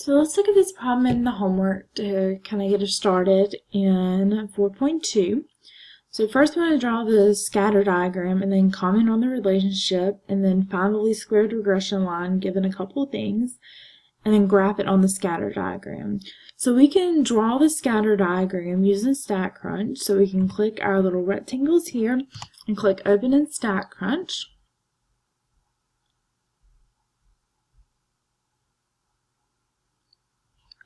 So let's look at this problem in the homework to kind of get us started in 4.2. So first we want to draw the scatter diagram and then comment on the relationship and then find the least squared regression line given a couple of things and then graph it on the scatter diagram. So we can draw the scatter diagram using StatCrunch. So we can click our little rectangles here and click Open in StatCrunch.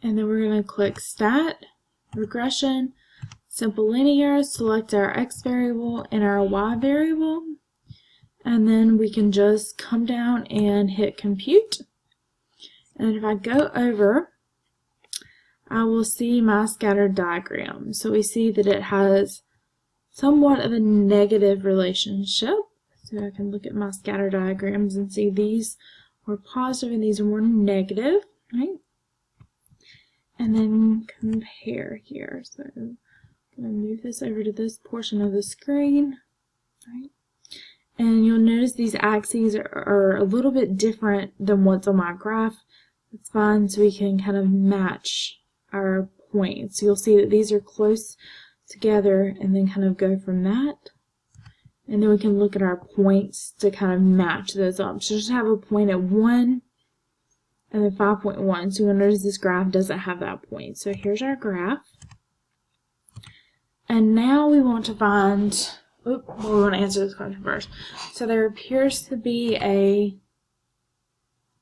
And then we're going to click Stat, Regression, Simple Linear, select our X variable and our Y variable. And then we can just come down and hit Compute. And if I go over, I will see my scattered diagram. So we see that it has somewhat of a negative relationship. So I can look at my scatter diagrams and see these were positive and these are more negative, right? And then compare here. So I'm going to move this over to this portion of the screen, right? And you'll notice these axes are a little bit different than what's on my graph. It's fine, so we can kind of match our points. You'll see that these are close together and then kind of go from that. And then we can look at our points to kind of match those up. So just have a point at 1 and then 5.1. So you'll notice this graph doesn't have that point. So here's our graph. And now we want to find, we want to answer this question first. So there appears to be a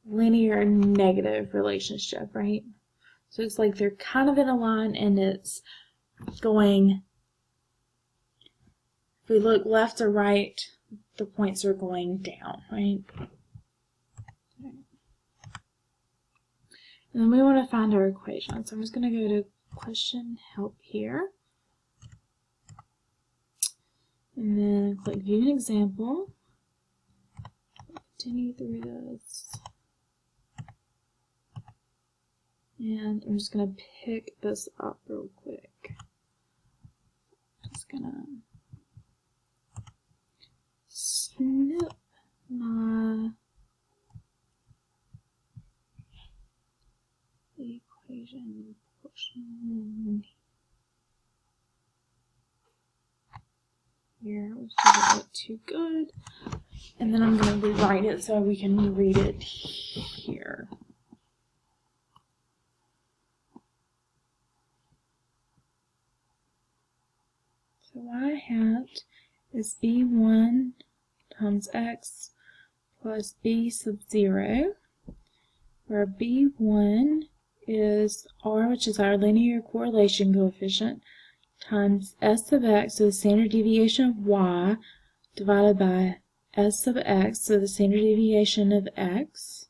linear negative relationship, right? So it's like they're kind of in a line and it's going, if we look left or right, the points are going down, right? And then we want to find our equation. So I'm just going to go to question help here. And then click view an example. Continue through this. And I'm just going to pick this up real quick. Just going to snip my equation portion here, which doesn't look too good. And then I'm going to rewrite it so we can read it here. So y hat is b1 times x plus b sub 0, where b1 is r, which is our linear correlation coefficient, times s sub x, so the standard deviation of y, divided by s sub x, so the standard deviation of x,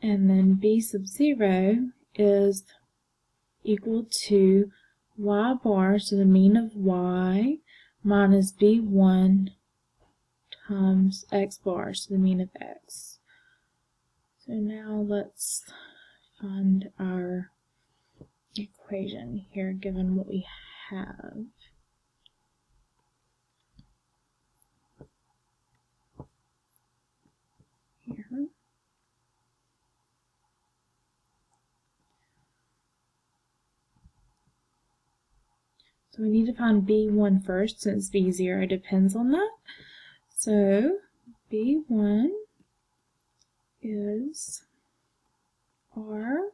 and then b sub 0 is equal to y bar, so the mean of y, minus b1 times x bar, so the mean of x. So now let's find our equation here, given what we have. Here. So we need to find b1 first, since b0 depends on that. So b1 is r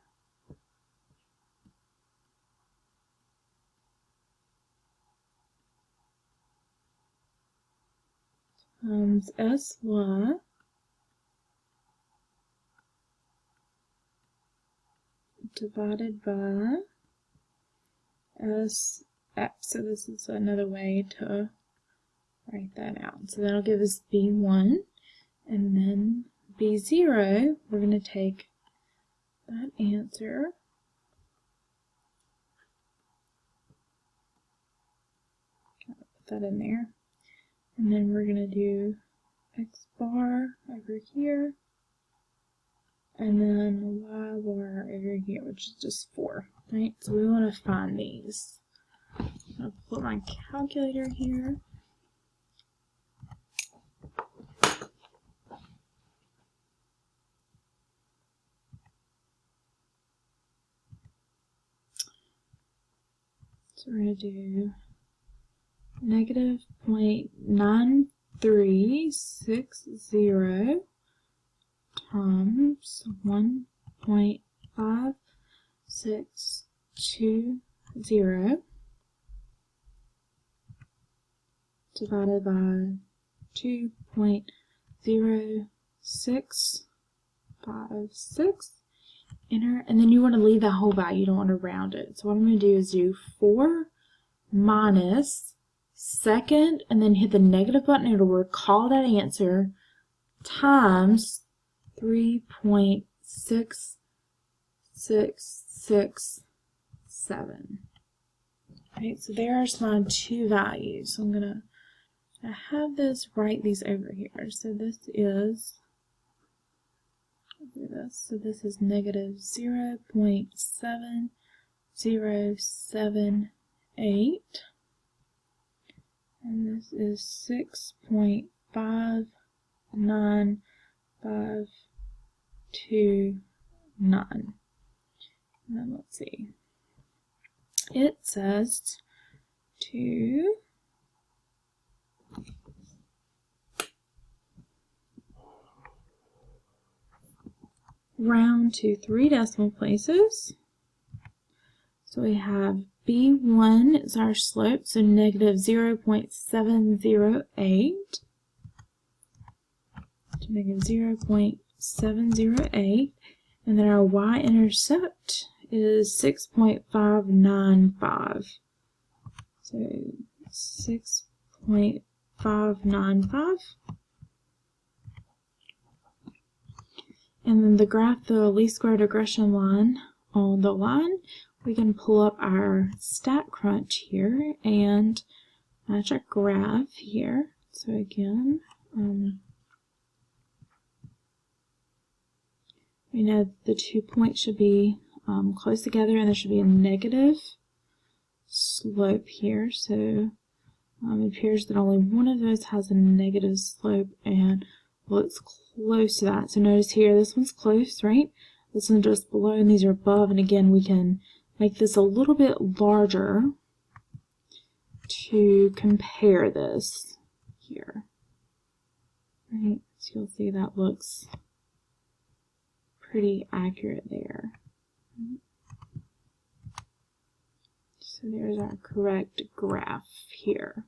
times sy divided by sx. So this is another way to write that out. So that'll give us b1, and then b0, we're going to take that answer put that in there, and then we're going to do x bar over here, and then y bar over here, which is just 4, right? So we want to find these. I'll put my calculator here. So we're going to do negative 0.9360 times 1.5620 divided by 2.0656. Enter, and then you want to leave that whole value, you don't want to round it. So what I'm going to do is do 4 minus second, and then hit the negative button, it'll recall that answer, times 3.6667. Right, so there's my two values. So I'm going to have this, write these over here. So this is, negative 0.7078, and this is 6.59529. And then let's see. It says to round to 3 decimal places. So we have B1 is our slope, so negative 0.708 to negative 0.708, and then our y-intercept is 6.595. So 6.595. And then the graph, the least squared regression line on the line, we can pull up our StatCrunch here and match our graph here. So again, we know the 2 points should be close together, and there should be a negative slope here. So it appears that only one of those has a negative slope, and well, it's close to that. So notice here, this one's close, right? This one's just below, and these are above. And again, we can make this a little bit larger to compare this here. Right? So you'll see that looks pretty accurate there. So there's our correct graph here.